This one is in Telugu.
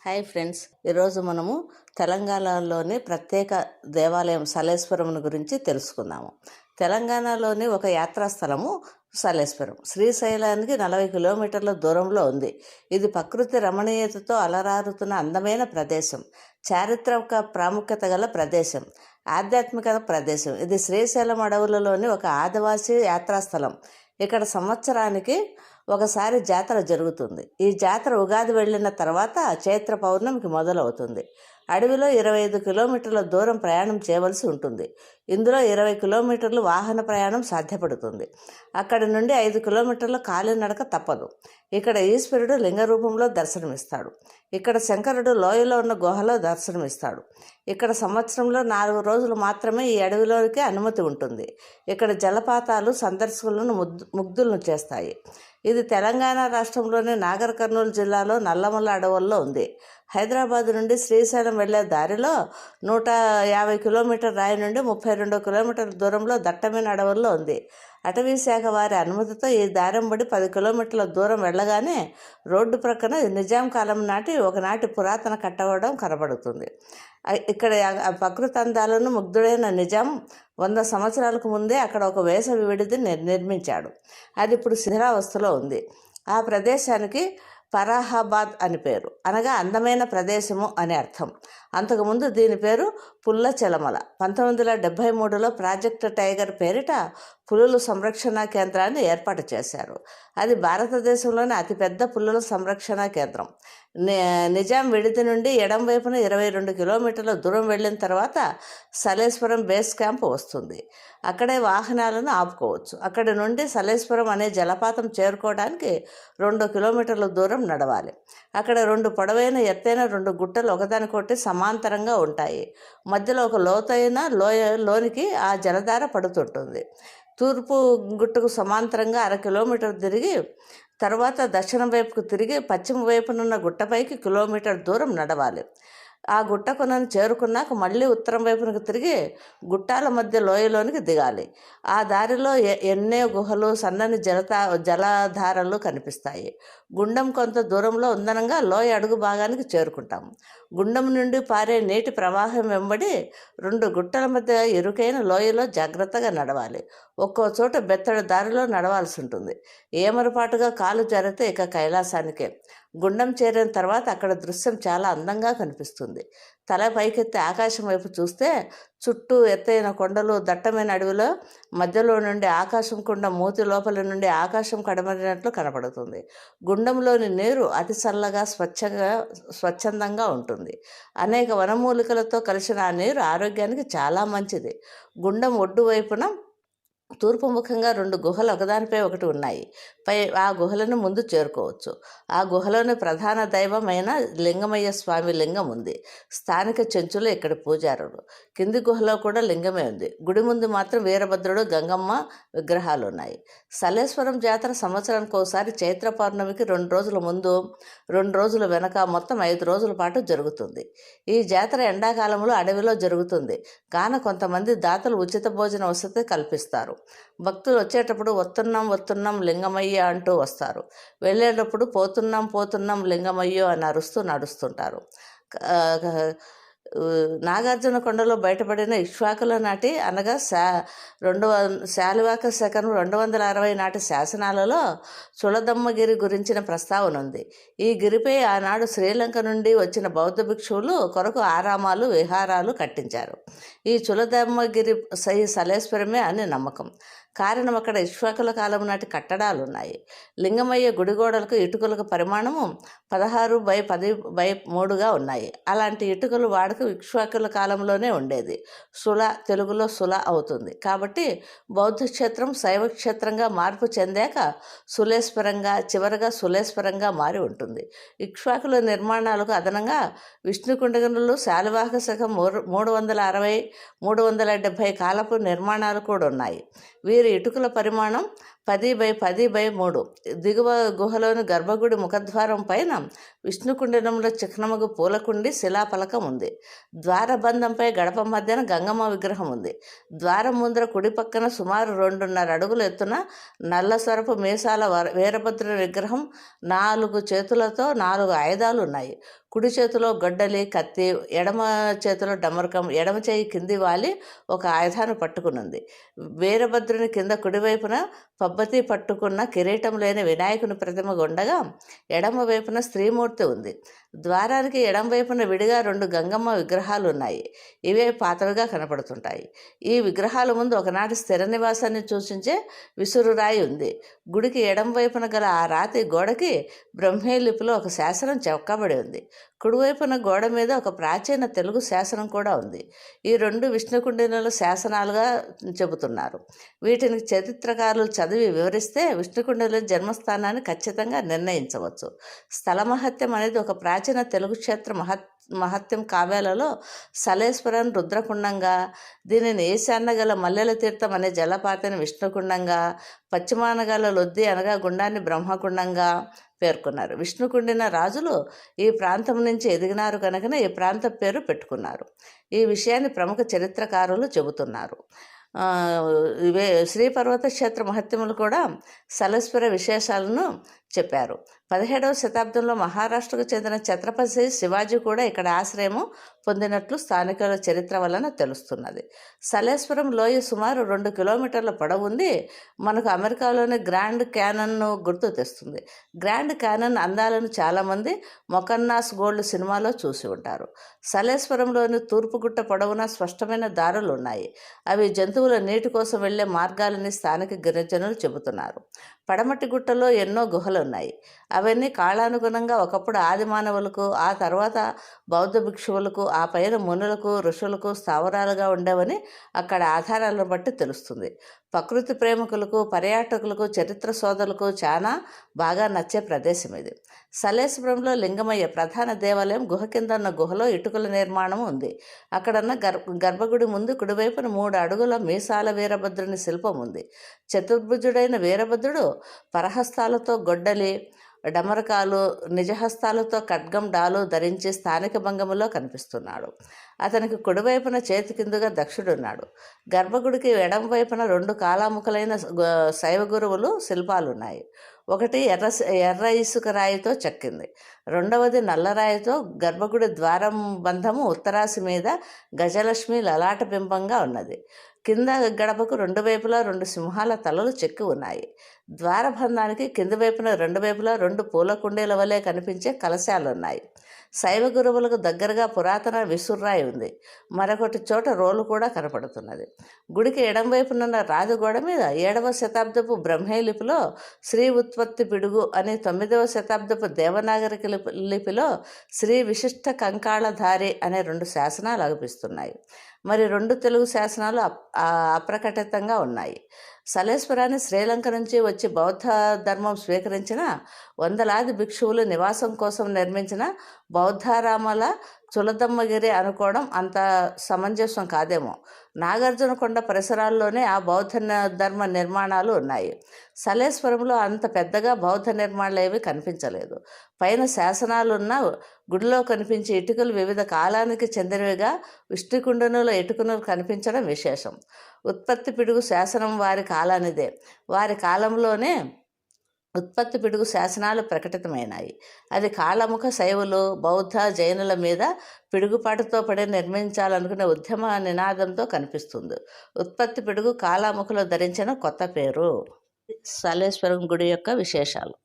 హాయ్ ఫ్రెండ్స్, ఈరోజు మనము తెలంగాణలోని ప్రత్యేక దేవాలయం సలేశ్వరం గురించి తెలుసుకుందాము. తెలంగాణలోని ఒక యాత్రాస్థలము సలేశ్వరం శ్రీశైలానికి 40 కిలోమీటర్ల దూరంలో ఉంది. ఇది ప్రకృతి రమణీయతతో అలరారుతున్న అందమైన ప్రదేశం, చారిత్రక ప్రాముఖ్యత గల ప్రదేశం, ఆధ్యాత్మిక ప్రదేశం. ఇది శ్రీశైలం అడవులలోని ఒక ఆదివాసీ యాత్రాస్థలం. ఇక్కడ సంవత్సరానికి ఒకసారి జాతర జరుగుతుంది. ఈ జాతర ఉగాది వెళ్ళిన తర్వాత చైత్ర పౌర్ణమికి మొదలవుతుంది. అడవిలో 25 కిలోమీటర్ల దూరం ప్రయాణం చేయవలసి ఉంటుంది. ఇందులో 20 కిలోమీటర్లు వాహన ప్రయాణం సాధ్యపడుతుంది. అక్కడి నుండి 5 కిలోమీటర్ల కాలినడక తప్పదు. ఇక్కడ ఈశ్వరుడు లింగ రూపంలో దర్శనమిస్తాడు. ఇక్కడ శంకరుడు లోయలో ఉన్న గుహలో దర్శనమిస్తాడు. ఇక్కడ సంవత్సరంలో 4 రోజులు మాత్రమే ఈ అడవిలోకి అనుమతి ఉంటుంది. ఇక్కడ జలపాతాలు సందర్శకులను ముగ్ధులను చేస్తాయి. ఇది తెలంగాణ రాష్ట్రంలోని నాగర్ కర్నూలు జిల్లాలో నల్లమల్ల అడవుల్లో ఉంది. హైదరాబాద్ నుండి శ్రీశైలం వెళ్లే దారిలో 150 కిలోమీటర్ రాయి నుండి 32 కిలోమీటర్ల దూరంలో దట్టమైన అడవుల్లో ఉంది. అటవీ శాఖ వారి అనుమతితో ఈ దారంబడి 10 కిలోమీటర్ల దూరం వెళ్ళగానే రోడ్డు ప్రక్కన నిజాం కాలం నాటి ఒకనాటి పురాతన కట్టడం కనబడుతుంది. ఇక్కడ ప్రకృతి అందాలను ముగ్ధుడైన నిజాం 100 సంవత్సరాలకు ముందే అక్కడ ఒక వేసవి విడిది నిర్మించాడు. అది ఇప్పుడు శిథిలావస్థలో ఉంది. ఆ ప్రదేశానికి ఫరాహాబాద్ అని పేరు, అనగా అందమైన ప్రదేశము అని అర్థం. అంతకుముందు దీని పేరు పుల్ల చెలమల. 1973లో ప్రాజెక్ట్ టైగర్ పేరిట పులుల సంరక్షణ కేంద్రాన్ని ఏర్పాటు చేశారు. అది భారతదేశంలోని అతిపెద్ద పులుల సంరక్షణ కేంద్రం. నిజాం విడిది నుండి ఎడం వైపున 22 కిలోమీటర్ల దూరం వెళ్ళిన తర్వాత సలేశ్వరం బేస్ క్యాంప్ వస్తుంది. అక్కడే వాహనాలను ఆపుకోవచ్చు. అక్కడి నుండి సలేశ్వరం అనే జలపాతం చేరుకోవడానికి 2 కిలోమీటర్ల దూరం నడవాలి. అక్కడ 2 పొడవైన ఎత్తైన 2 గుట్టలు ఒకదానికొకటి సమాంతరంగా ఉంటాయి. మధ్యలో ఒక లోతైన లోనికి ఆ జలధార పడుతుంటుంది. తూర్పు గుట్టకు సమాంతరంగా 1/2 కిలోమీటర్ తిరిగి తర్వాత దక్షిణం వైపుకు తిరిగి పశ్చిమ వైపునున్న గుట్టపైకి కిలోమీటర్ దూరం నడవాలి. ఆ గుట్ట కొనను చేరుకున్నాక మళ్ళీ ఉత్తరం వైపునకు తిరిగి గుట్టాల మధ్య లోయలోనికి దిగాలి. ఆ దారిలో ఎన్నో గుహలు, సన్నని జలధారలు కనిపిస్తాయి. గుండం కొంత దూరంలో ఉందనంగా లోయ అడుగు భాగానికి చేరుకుంటాము. గుండం నుండి పారే నీటి ప్రవాహం వెంబడి 2 గుట్టల మధ్య ఇరుకైన లోయలో జాగ్రత్తగా నడవాలి. ఒక్కో చోట బెత్తడి దారిలో నడవాల్సి ఉంటుంది. ఏమరపాటుగా కాలు జారితే ఇక కైలాసానికే. గుండం చేరిన తర్వాత అక్కడ దృశ్యం చాలా అందంగా కనిపిస్తుంది. తల పైకెత్తి ఆకాశం వైపు చూస్తే చుట్టూ ఎత్తైన కొండలు, దట్టమైన అడవిలో మధ్యలో నుండి ఆకాశం కుండ మూతి లోపలి నుండి ఆకాశం కడమరినట్లు కనపడుతుంది. గుండంలోని నీరు అతి చల్లగా స్వచ్ఛందంగా ఉంటుంది. అనేక వనమూలికలతో కలిసిన ఆ నీరు ఆరోగ్యానికి చాలా మంచిది. గుండం ఒడ్డు వైపున తూర్పు ముఖంగా 2 గుహలు ఒకదానిపై ఒకటి ఉన్నాయి. ఆ గుహలను ముందు చేరుకోవచ్చు. ఆ గుహలోని ప్రధాన దైవమైన లింగమయ్య స్వామి లింగం ఉంది. స్థానిక చెంచులు ఇక్కడి పూజారులు. కింది గుహలో కూడా లింగమే ఉంది. గుడి ముందు మాత్రం వీరభద్రుడు, గంగమ్మ విగ్రహాలు ఉన్నాయి. సలేశ్వరం జాతర సంవత్సరానికి ఒకసారి చైత్ర పౌర్ణమికి 2 రోజుల ముందు, 2 రోజుల వెనక మొత్తం 5 రోజుల పాటు జరుగుతుంది. ఈ జాతర ఎండాకాలంలో అడవిలో జరుగుతుంది. కాన కొంతమంది దాతలు ఉచిత భోజన వసతి కల్పిస్తారు. భక్తులు వచ్చేటప్పుడు వస్తున్నాం లింగమయ్య అంటూ వస్తారు. వెళ్ళేటప్పుడు పోతున్నాం లింగమయ్యో అని అరుస్తూ నడుస్తుంటారు. నాగార్జున కొండలో బయటపడిన ఇక్ష్వాకుల నాటి అనగా శాలివాక శకం 260 నాటి శాసనాలలో చులదమ్మగిరి గురించిన ప్రస్తావన ఉంది. ఈ గిరిపై ఆనాడు శ్రీలంక నుండి వచ్చిన బౌద్ధ భిక్షువులు కొరకు ఆరామాలు, విహారాలు కట్టించారు. ఈ చులదమ్మగిరి సలేశ్వరమే అని నమ్మకం. కారణం అక్కడ ఇక్ష్వాకుల కాలం నాటి కట్టడాలు ఉన్నాయి. లింగమయ్య గుడిగోడలకు ఇటుకలకు పరిమాణము 16x10x3గా ఉన్నాయి. అలాంటి ఇటుకలు వాడక ఇక్ష్వాకుల కాలంలోనే ఉండేది. తెలుగులో సుల అవుతుంది. కాబట్టి బౌద్ధ క్షేత్రం శైవ క్షేత్రంగా మార్పు చెందాక సులేశ్వరంగా, చివరగా సులేశ్వరంగా మారి ఉంటుంది. ఇక్ష్వాకుల నిర్మాణాలకు అదనంగా విష్ణుకుండగనులు, శాలివాహక శకం 360, 370 కాలపు నిర్మాణాలు కూడా ఉన్నాయి. వీరి ఇటుకల పరిమాణం 10x10x3. దిగువ గుహలోని గర్భగుడి ముఖద్వారం పైన విష్ణుకుండనంలో చిహ్నముగు పూలకుండి శిలాఫలకం ఉంది. ద్వారబంధంపై గడప మధ్యన గంగమ్మ విగ్రహం ఉంది. ద్వారం ముందర కుడి పక్కన సుమారు 2.5 అడుగుల ఎత్తున నల్లసరపు మీసాల వీరభద్రుని విగ్రహం 4 చేతులతో 4 ఆయుధాలు ఉన్నాయి. కుడి చేతిలో గొడ్డలి, కత్తి, ఎడమ చేతిలో డమరుకం, ఎడమ చేయి కింది వాలి ఒక ఆయుధాన్ని పట్టుకునుంది. వీరభద్రుని కింద కుడివైపున పబ్బతి పట్టుకున్న కిరీటం లేని వినాయకుని ప్రతిమ ఉండగా ఎడమ వైపున స్త్రీమూర్తి ఉంది. ద్వారానికి ఎడమ వైపున విడిగా 2 గంగమ్మ విగ్రహాలు ఉన్నాయి. ఇవే పాతవిగా కనపడుతుంటాయి. ఈ విగ్రహాల ముందు ఒకనాటి స్థిర నివాసాన్ని సూచించే విసురురాయి ఉంది. గుడికి ఎడమ వైపున గల ఆ రాతి గోడకి బ్రహ్మే లిపిలో ఒక శాసనం చెక్కబడి ఉంది. కుడివైపున గోడ మీద ఒక ప్రాచీన తెలుగు శాసనం కూడా ఉంది. ఈ 2 విష్ణుకుండినుల శాసనాలుగా చెబుతున్నారు. వీటిని చరిత్రకారులు చదివి వివరిస్తే విష్ణుకుండినుల జన్మస్థానాన్ని ఖచ్చితంగా నిర్ణయించవచ్చు. స్థల మహత్యం అనేది ఒక ప్రాచీన తెలుగు క్షేత్ర మహత్యం కావ్యాలలో సలేశ్వరం రుద్రకుండంగా, దీనిని ఈశాన్య గల మల్లెల తీర్థం అనే జలపాతాన్ని విష్ణుకుండంగా, పశ్చిమాన గల లొద్ది అనగా గుండాన్ని బ్రహ్మకుండంగా పేర్కొన్నారు. విష్ణుకుండిన రాజులు ఈ ప్రాంతం నుంచి ఎదిగినారు కనుకనే ఈ ప్రాంతం పేరు పెట్టుకున్నారు. ఈ విషయాన్ని ప్రముఖ చరిత్రకారులు చెబుతున్నారు. శ్రీపర్వత క్షేత్ర మహత్యములు కూడా సలేశ్వర విశేషాలను చెప్పారు. 17వ శతాబ్దంలో మహారాష్ట్రకు చెందిన ఛత్రపతి శివాజీ కూడా ఇక్కడ ఆశ్రయము పొందినట్లు స్థానికుల చరిత్ర వలన తెలుస్తున్నది. సలేశ్వరం లోయ సుమారు 2 కిలోమీటర్ల పొడవు ఉంది. మనకు అమెరికాలోని గ్రాండ్ క్యానన్ను గుర్తు తెస్తుంది. గ్రాండ్ క్యానన్ అందాలను చాలామంది మొకన్నాస్ గోల్డ్ సినిమాలో చూసి ఉంటారు. సలేశ్వరంలోని తూర్పుగుట్ట పొడవునా స్పష్టమైన దారులు ఉన్నాయి. అవి జంతువుల నీటి కోసం వెళ్లే మార్గాలని స్థానిక గిరిజనులు చెబుతున్నారు. పడమటి గుట్టలో ఎన్నో గుహలు ఉన్నాయి. అవన్నీ కాలానుగుణంగా ఒకప్పుడు ఆది మానవులకు, ఆ తర్వాత బౌద్ధ భిక్షువులకు, ఆ పైన మునులకు, ఋషులకు స్థావరాలుగా ఉండేవని అక్కడ ఆధారాలను బట్టి తెలుస్తుంది. ప్రకృతి ప్రేమికులకు, పర్యాటకులకు, చరిత్ర సోదరులకు చాలా బాగా నచ్చే ప్రదేశం ఇది. సలేశ్వరంలో లింగమయ్య ప్రధాన దేవాలయం గుహ కింద ఉన్న గుహలో ఇటుకల నిర్మాణం ఉంది. అక్కడన్న గర్భగుడి ముందు కుడివైపున 3 అడుగుల మీసాల వీరభద్రుని శిల్పం ఉంది. చతుర్భుజుడైన వీరభద్రుడు పరహస్తాలతో గొడ్డలి, డమరకాలు, నిజహస్తాలతో ఖడ్గం, డాలు ధరించి స్థానిక భంగములో కనిపిస్తున్నాడు. అతనికి కుడివైపున చేతి కిందుగా దక్షుడున్నాడు. గర్భగుడికి ఎడమ వైపున 2 కాలాముఖలైన శైవ గురువులు శిల్పాలున్నాయి. ఒకటి ఎర్ర ఇసుక రాయితో చెక్కింది, రెండవది నల్లరాయితో. గర్భగుడి ద్వారం బంధము ఉత్తరాసి మీద గజలక్ష్మి లలాట బింబంగా ఉన్నది. కింద గడపకు 2 వైపులా 2 సింహాల తలలు చెక్కి ఉన్నాయి. ద్వారబంధానికి కింది వైపున 2 వైపులా 2 పూల కుండీల వలె కనిపించే కలశాలున్నాయి. శైవ గురువులకు దగ్గరగా పురాతన విసుర్రాయి ఉంది. మరొకటి చోట రోలు కూడా కనపడుతున్నది. గుడికి ఎడం వైపునున్న రాజగోడ మీద 7వ శతాబ్దపు బ్రహ్మే లిపిలో శ్రీ ఉత్పత్తి పిడుగు అని, 9వ శతాబ్దపు దేవనాగరిక లిపిలో శ్రీ విశిష్ట కంకాళధారి అనే 2 శాసనాలు అగుపిస్తున్నాయి. మరి 2 తెలుగు శాసనాలు అప్రకటితంగా ఉన్నాయి. సలేశ్వరాన్ని శ్రీలంక నుంచి వచ్చి బౌద్ధ ధర్మం స్వీకరించిన వందలాది భిక్షువులు నివాసం కోసం నిర్మించిన బౌద్ధారామాల చులదమ్మగిరి అనుకోవడం అంత సమంజసం కాదేమో. నాగార్జునకొండ పరిసరాల్లోనే ఆ బౌద్ధ ధర్మ నిర్మాణాలు ఉన్నాయి. సలేశ్వరంలో అంత పెద్దగా బౌద్ధ నిర్మాణాలు ఏవి కనిపించలేదు. పైన శాసనాలున్న గుడిలో కనిపించే ఇటుకలు వివిధ కాలానికి చెందినవిగా విష్ణుకుండనుల ఇటుకలు కనిపించడం విశేషం. ఉత్పత్తి పిడుగు శాసనం వారి కాలానిదే. వారి కాలంలోనే ఉత్పత్తి పిడుగు శాసనాలు ప్రకటితమైనాయి. అది కాళముఖ శైవులు, బౌద్ధ, జైనుల మీద పిడుగుపాటుతో పడి నిర్మించాలనుకునే ఉద్యమ నినాదంతో కనిపిస్తుంది. ఉత్పత్తి పిడుగు కాళాముఖులు ధరించిన కొత్త పేరు. సలేశ్వరం గుడి యొక్క విశేషాలు.